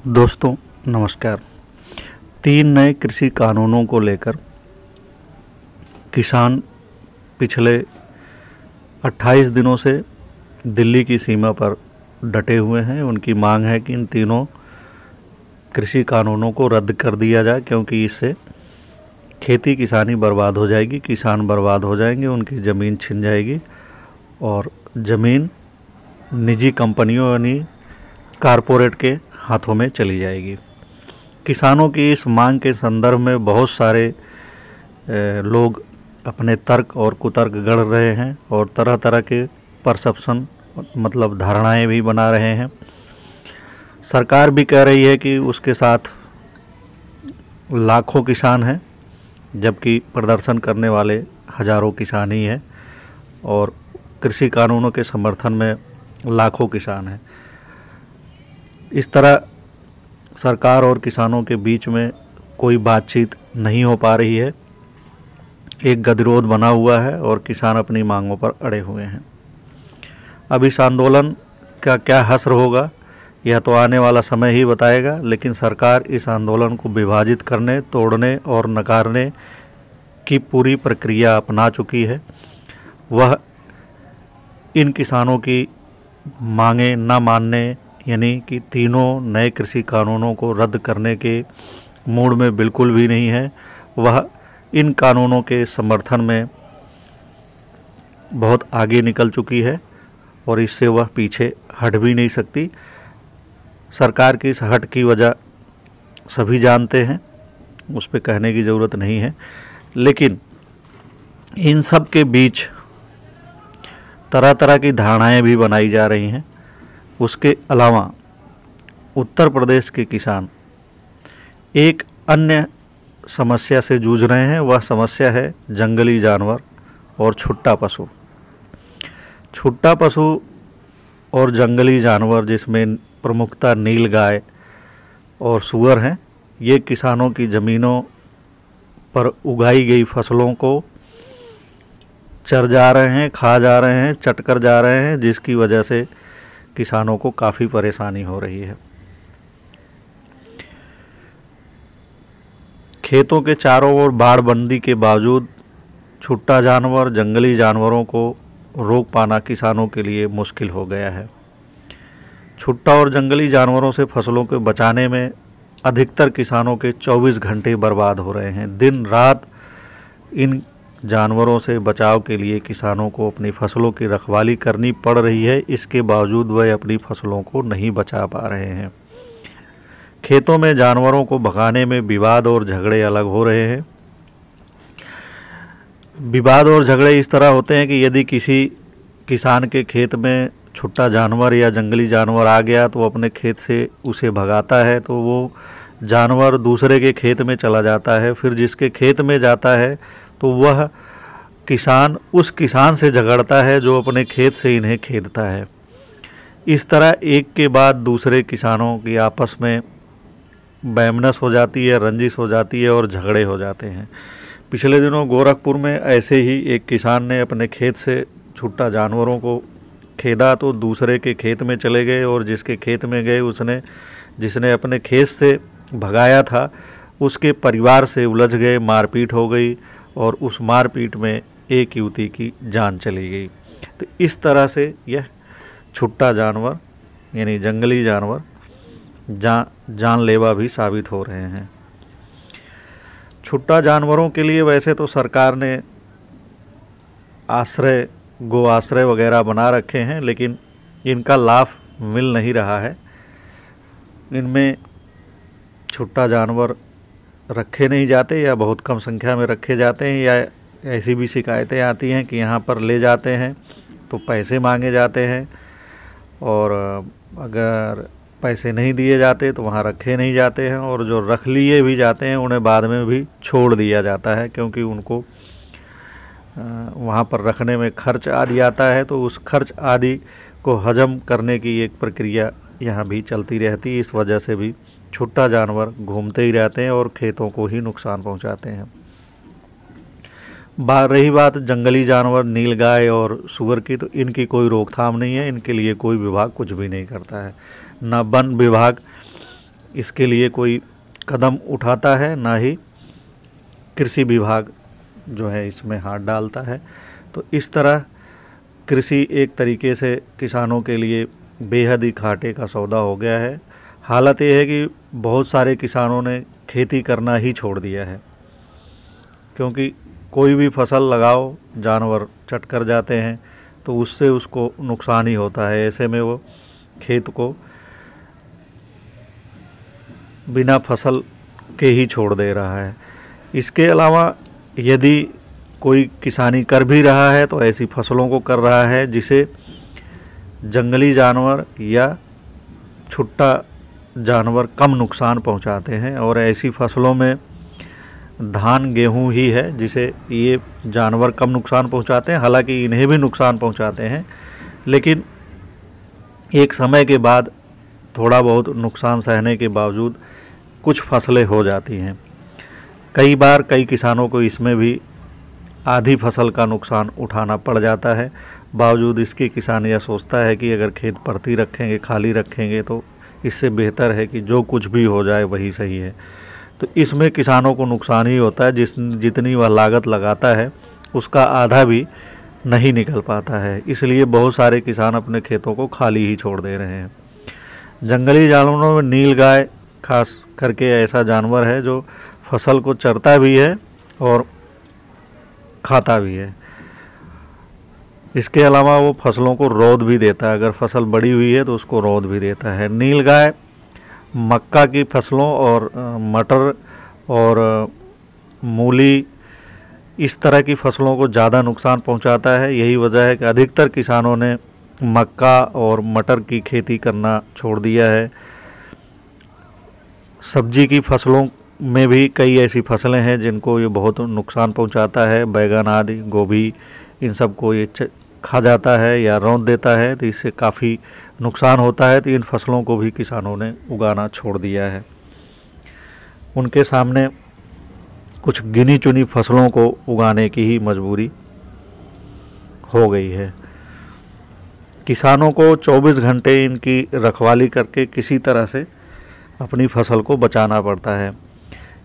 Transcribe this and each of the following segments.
दोस्तों नमस्कार। 3 नए कृषि कानूनों को लेकर किसान पिछले 28 दिनों से दिल्ली की सीमा पर डटे हुए हैं। उनकी मांग है कि इन तीनों कृषि कानूनों को रद्द कर दिया जाए, क्योंकि इससे खेती किसानी बर्बाद हो जाएगी, किसान बर्बाद हो जाएंगे, उनकी ज़मीन छिन जाएगी और ज़मीन निजी कंपनियों यानी कारपोरेट के हाथों में चली जाएगी। किसानों की इस मांग के संदर्भ में बहुत सारे लोग अपने तर्क और कुतर्क गढ़ रहे हैं और तरह तरह के परसेप्शन मतलब धारणाएं भी बना रहे हैं। सरकार भी कह रही है कि उसके साथ लाखों किसान हैं, जबकि प्रदर्शन करने वाले हजारों किसान ही हैं और कृषि कानूनों के समर्थन में लाखों किसान हैं। इस तरह सरकार और किसानों के बीच में कोई बातचीत नहीं हो पा रही है। एक गतिरोध बना हुआ है और किसान अपनी मांगों पर अड़े हुए हैं। अब इस आंदोलन का क्या हश्र होगा यह तो आने वाला समय ही बताएगा, लेकिन सरकार इस आंदोलन को विभाजित करने, तोड़ने और नकारने की पूरी प्रक्रिया अपना चुकी है। वह इन किसानों की मांगें न मानने यानी कि तीनों नए कृषि कानूनों को रद्द करने के मूड में बिल्कुल भी नहीं है। वह इन कानूनों के समर्थन में बहुत आगे निकल चुकी है और इससे वह पीछे हट भी नहीं सकती। सरकार की इस हट की वजह सभी जानते हैं, उस पर कहने की ज़रूरत नहीं है। लेकिन इन सब के बीच तरह तरह की धारणाएं भी बनाई जा रही हैं। उसके अलावा उत्तर प्रदेश के किसान एक अन्य समस्या से जूझ रहे हैं। वह समस्या है जंगली जानवर और छुट्टा पशु। छुट्टा पशु और जंगली जानवर, जिसमें प्रमुखता नीलगाय और सूअर हैं, ये किसानों की ज़मीनों पर उगाई गई फसलों को चर जा रहे हैं, खा जा रहे हैं, चट कर जा रहे हैं, जिसकी वजह से किसानों को काफ़ी परेशानी हो रही है। खेतों के चारों ओर बाड़बंदी के बावजूद छुट्टा जानवर, जंगली जानवरों को रोक पाना किसानों के लिए मुश्किल हो गया है। छुट्टा और जंगली जानवरों से फसलों को बचाने में अधिकतर किसानों के 24 घंटे बर्बाद हो रहे हैं। दिन रात इन जानवरों से बचाव के लिए किसानों को अपनी फसलों की रखवाली करनी पड़ रही है। इसके बावजूद वह अपनी फसलों को नहीं बचा पा रहे हैं। खेतों में जानवरों को भगाने में विवाद और झगड़े अलग हो रहे हैं। विवाद और झगड़े इस तरह होते हैं कि यदि किसी किसान के खेत में छुट्टा जानवर या जंगली जानवर आ गया तो अपने खेत से उसे भगाता है, तो वो जानवर दूसरे के खेत में चला जाता है। फिर जिसके खेत में जाता है तो वह किसान उस किसान से झगड़ता है जो अपने खेत से इन्हें खेदता है। इस तरह एक के बाद दूसरे किसानों की आपस में बैमनस हो जाती है, रंजिश हो जाती है और झगड़े हो जाते हैं। पिछले दिनों गोरखपुर में ऐसे ही एक किसान ने अपने खेत से छुट्टा जानवरों को खेदा तो दूसरे के खेत में चले गए और जिसके खेत में गए जिसने अपने खेत से भगाया था उसके परिवार से उलझ गए, मारपीट हो गई और उस मारपीट में एक युवती की जान चली गई। तो इस तरह से यह छुट्टा जानवर यानी जंगली जानवर जानलेवा भी साबित हो रहे हैं। छुट्टा जानवरों के लिए वैसे तो सरकार ने आश्रय, गो आश्रय वगैरह बना रखे हैं, लेकिन इनका लाभ मिल नहीं रहा है। इनमें छुट्टा जानवर रखे नहीं जाते या बहुत कम संख्या में रखे जाते हैं, या ऐसी भी शिकायतें आती हैं कि यहाँ पर ले जाते हैं तो पैसे मांगे जाते हैं और अगर पैसे नहीं दिए जाते तो वहाँ रखे नहीं जाते हैं, और जो रख लिए भी जाते हैं उन्हें बाद में भी छोड़ दिया जाता है, क्योंकि उनको वहाँ पर रखने में खर्च आदि आता है। तो उस खर्च आदि को हजम करने की एक प्रक्रिया यहाँ भी चलती रहती है। इस वजह से भी छुट्टा जानवर घूमते ही रहते हैं और खेतों को ही नुकसान पहुँचाते हैं। रही बात जंगली जानवर नीलगाय और सूअर की, तो इनकी कोई रोकथाम नहीं है। इनके लिए कोई विभाग कुछ भी नहीं करता है। न वन विभाग इसके लिए कोई कदम उठाता है, ना ही कृषि विभाग जो है इसमें हाथ डालता है। तो इस तरह कृषि एक तरीके से किसानों के लिए बेहद ही घाटे का सौदा हो गया है। हालत ये है कि बहुत सारे किसानों ने खेती करना ही छोड़ दिया है, क्योंकि कोई भी फसल लगाओ जानवर चट कर जाते हैं, तो उससे उसको नुकसान ही होता है। ऐसे में वो खेत को बिना फसल के ही छोड़ दे रहा है। इसके अलावा यदि कोई किसानी कर भी रहा है तो ऐसी फसलों को कर रहा है जिसे जंगली जानवर या छुट्टा जानवर कम नुकसान पहुंचाते हैं, और ऐसी फसलों में धान गेहूं ही है जिसे ये जानवर कम नुकसान पहुंचाते हैं। हालांकि इन्हें भी नुकसान पहुंचाते हैं, लेकिन एक समय के बाद थोड़ा बहुत नुकसान सहने के बावजूद कुछ फसलें हो जाती हैं। कई बार कई किसानों को इसमें भी आधी फसल का नुकसान उठाना पड़ जाता है। बावजूद इसके किसान यह सोचता है कि अगर खेत परती रखेंगे, खाली रखेंगे, तो इससे बेहतर है कि जो कुछ भी हो जाए वही सही है। तो इसमें किसानों को नुकसान ही होता है। जितनी वह लागत लगाता है उसका आधा भी नहीं निकल पाता है। इसलिए बहुत सारे किसान अपने खेतों को खाली ही छोड़ दे रहे हैं। जंगली जानवरों में नीलगाय खास करके ऐसा जानवर है जो फसल को चरता भी है और खाता भी है। इसके अलावा वो फसलों को रौंद भी देता है। अगर फसल बड़ी हुई है तो उसको रौंद भी देता है। नीलगाय मक्का की फसलों और मटर और मूली इस तरह की फसलों को ज़्यादा नुकसान पहुंचाता है। यही वजह है कि अधिकतर किसानों ने मक्का और मटर की खेती करना छोड़ दिया है। सब्जी की फसलों में भी कई ऐसी फसलें हैं जिनको ये बहुत नुकसान पहुंचाता है। बैगन आदि, गोभी, इन सब को ये खा जाता है या रौंद देता है, तो इससे काफ़ी नुकसान होता है। तो इन फसलों को भी किसानों ने उगाना छोड़ दिया है। उनके सामने कुछ गिनी चुनी फसलों को उगाने की ही मजबूरी हो गई है। किसानों को 24 घंटे इनकी रखवाली करके किसी तरह से अपनी फसल को बचाना पड़ता है।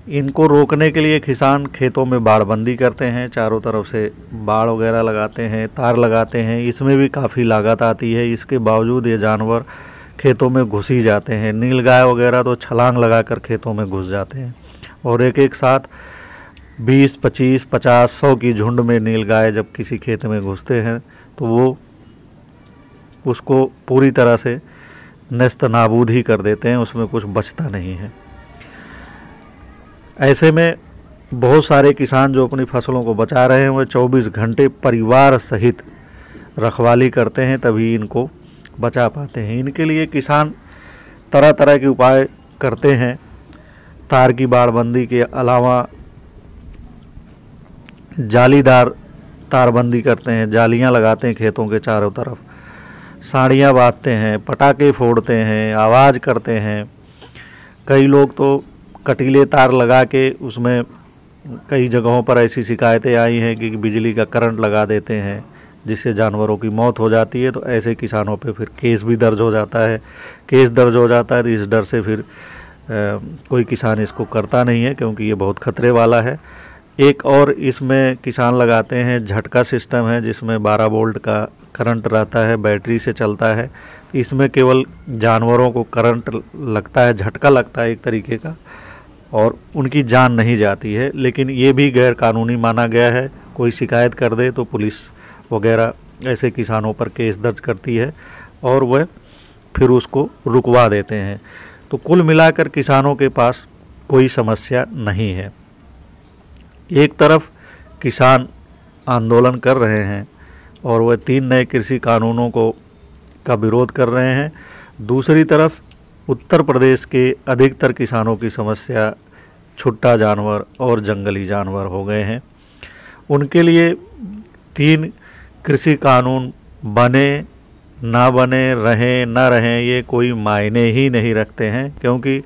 इनको रोकने के लिए किसान खेतों में बाड़बंदी करते हैं, चारों तरफ से बाड़ वगैरह लगाते हैं, तार लगाते हैं। इसमें भी काफ़ी लागत आती है। इसके बावजूद ये जानवर खेतों में घुस ही जाते हैं। नीलगाय वगैरह तो छलांग लगाकर खेतों में घुस जाते हैं, और एक एक साथ 20, 25, 50, 100 की झुंड में नीलगाय जब किसी खेत में घुसते हैं तो वो उसको पूरी तरह से नेस्त नाबूद ही कर देते हैं। उसमें कुछ बचता नहीं है। ऐसे में बहुत सारे किसान जो अपनी फसलों को बचा रहे हैं वह 24 घंटे परिवार सहित रखवाली करते हैं, तभी इनको बचा पाते हैं। इनके लिए किसान तरह तरह के उपाय करते हैं। तार की बाड़बंदी के अलावा जालीदार तारबंदी करते हैं, जालियां लगाते हैं खेतों के चारों तरफ, साड़ियाँ बांधते हैं, पटाखे फोड़ते हैं, आवाज़ करते हैं। कई लोग तो कटीले तार लगा के उसमें कई जगहों पर ऐसी शिकायतें आई हैं कि बिजली का करंट लगा देते हैं, जिससे जानवरों की मौत हो जाती है। तो ऐसे किसानों पे फिर केस भी दर्ज हो जाता है। केस दर्ज हो जाता है तो इस डर से फिर कोई किसान इसको करता नहीं है, क्योंकि ये बहुत खतरे वाला है। एक और इसमें किसान लगाते हैं झटका सिस्टम है, जिसमें 12 वोल्ट का करंट रहता है, बैटरी से चलता है। इसमें केवल जानवरों को करंट लगता है, झटका लगता है एक तरीके का, और उनकी जान नहीं जाती है। लेकिन ये भी गैर कानूनी माना गया है। कोई शिकायत कर दे तो पुलिस वगैरह ऐसे किसानों पर केस दर्ज करती है और वह फिर उसको रुकवा देते हैं। तो कुल मिलाकर किसानों के पास कोई समस्या नहीं है। एक तरफ किसान आंदोलन कर रहे हैं और वह 3 नए कृषि कानूनों का विरोध कर रहे हैं। दूसरी तरफ उत्तर प्रदेश के अधिकतर किसानों की समस्या छुट्टा जानवर और जंगली जानवर हो गए हैं। उनके लिए 3 कृषि कानून बने ना बने, रहें ना रहें, ये कोई मायने ही नहीं रखते हैं, क्योंकि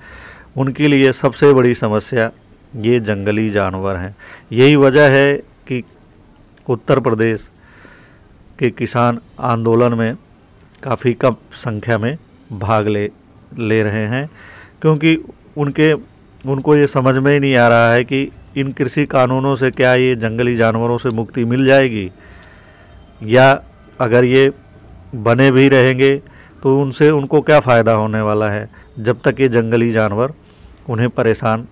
उनके लिए सबसे बड़ी समस्या ये जंगली जानवर हैं। यही वजह है कि उत्तर प्रदेश के किसान आंदोलन में काफ़ी कम संख्या में भाग ले रहे हैं। क्योंकि उनको ये समझ में ही नहीं आ रहा है कि इन कृषि कानूनों से क्या ये जंगली जानवरों से मुक्ति मिल जाएगी, या अगर ये बने भी रहेंगे तो उनसे उनको क्या फ़ायदा होने वाला है जब तक ये जंगली जानवर उन्हें परेशान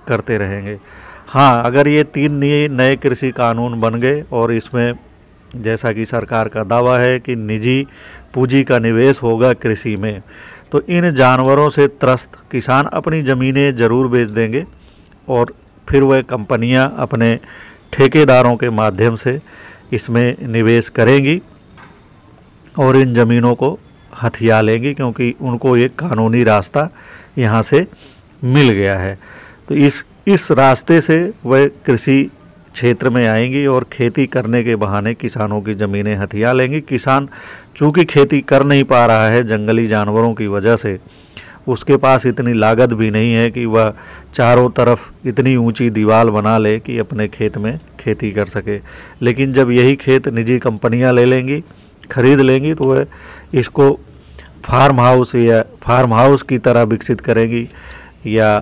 करते रहेंगे। हाँ, अगर ये 3 नए कृषि कानून बन गए और इसमें जैसा कि सरकार का दावा है कि निजी पूंजी का निवेश होगा कृषि में, तो इन जानवरों से त्रस्त किसान अपनी ज़मीनें ज़रूर बेच देंगे और फिर वह कंपनियां अपने ठेकेदारों के माध्यम से इसमें निवेश करेंगी और इन ज़मीनों को हथिया लेंगी, क्योंकि उनको एक कानूनी रास्ता यहाँ से मिल गया है। तो इस रास्ते से वह कृषि क्षेत्र में आएंगी और खेती करने के बहाने किसानों की ज़मीनें हथिया लेंगी। किसान चूँकि खेती कर नहीं पा रहा है जंगली जानवरों की वजह से, उसके पास इतनी लागत भी नहीं है कि वह चारों तरफ इतनी ऊंची दीवार बना ले कि अपने खेत में खेती कर सके। लेकिन जब यही खेत निजी कंपनियां ले लेंगी, खरीद लेंगी, तो वह इसको फार्म हाउस की तरह विकसित करेंगी या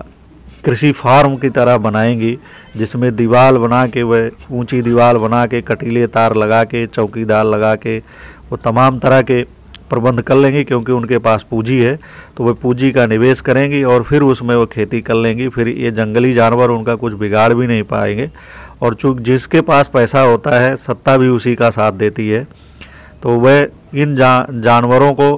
कृषि फार्म की तरह बनाएंगी, जिसमें दीवार बना के, वह ऊंची दीवार बना के, कटीले तार लगा के, चौकीदार लगा के, वो तमाम तरह के प्रबंध कर लेंगी। क्योंकि उनके पास पूंजी है तो वह पूंजी का निवेश करेंगी और फिर उसमें वो खेती कर लेंगी। फिर ये जंगली जानवर उनका कुछ बिगाड़ भी नहीं पाएंगे। और चूँकि जिसके पास पैसा होता है, सत्ता भी उसी का साथ देती है, तो वह इन जानवरों को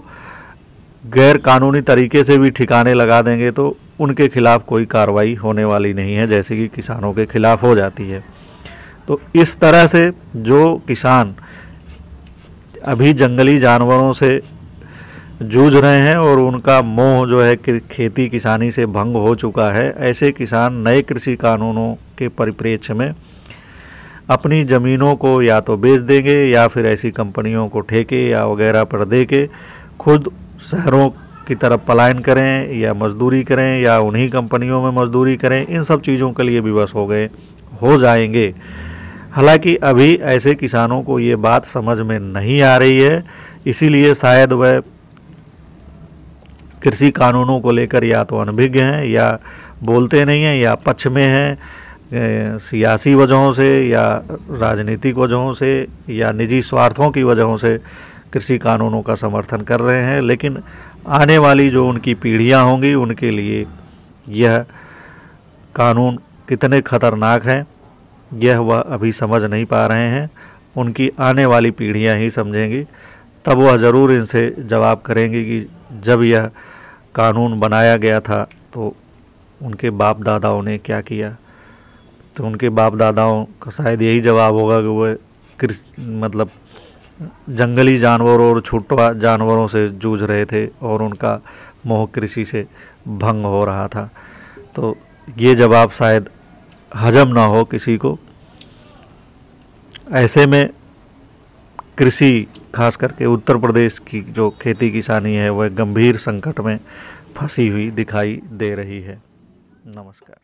गैर कानूनी तरीके से भी ठिकाने लगा देंगे, तो उनके खिलाफ कोई कार्रवाई होने वाली नहीं है, जैसे कि किसानों के खिलाफ हो जाती है। तो इस तरह से जो किसान अभी जंगली जानवरों से जूझ रहे हैं और उनका मोह जो है खेती किसानी से भंग हो चुका है, ऐसे किसान नए कृषि कानूनों के परिप्रेक्ष्य में अपनी ज़मीनों को या तो बेच देंगे या फिर ऐसी कंपनियों को ठेके या वगैरह पर दे के खुद शहरों की तरफ पलायन करें या मजदूरी करें या उन्हीं कंपनियों में मजदूरी करें। इन सब चीज़ों के लिए विवश हो जाएंगे। हालांकि अभी ऐसे किसानों को ये बात समझ में नहीं आ रही है, इसीलिए शायद वह कृषि कानूनों को लेकर या तो अनभिज्ञ हैं या बोलते नहीं हैं या पक्ष में हैं, सियासी वजहों से या राजनीतिक वजहों से या निजी स्वार्थों की वजहों से कृषि कानूनों का समर्थन कर रहे हैं। लेकिन आने वाली जो उनकी पीढ़ियां होंगी, उनके लिए यह कानून कितने खतरनाक हैं, यह वह अभी समझ नहीं पा रहे हैं। उनकी आने वाली पीढ़ियां ही समझेंगी, तब वह ज़रूर इनसे जवाब करेंगी कि जब यह कानून बनाया गया था तो उनके बाप दादाओं ने क्या किया। तो उनके बाप दादाओं का शायद यही जवाब होगा कि वह जंगली जानवरों और छुट्टा जानवरों से जूझ रहे थे और उनका मोह कृषि से भंग हो रहा था। तो ये जवाब शायद हजम ना हो किसी को। ऐसे में कृषि, खास करके उत्तर प्रदेश की जो खेती किसानी है, वह गंभीर संकट में फंसी हुई दिखाई दे रही है। नमस्कार।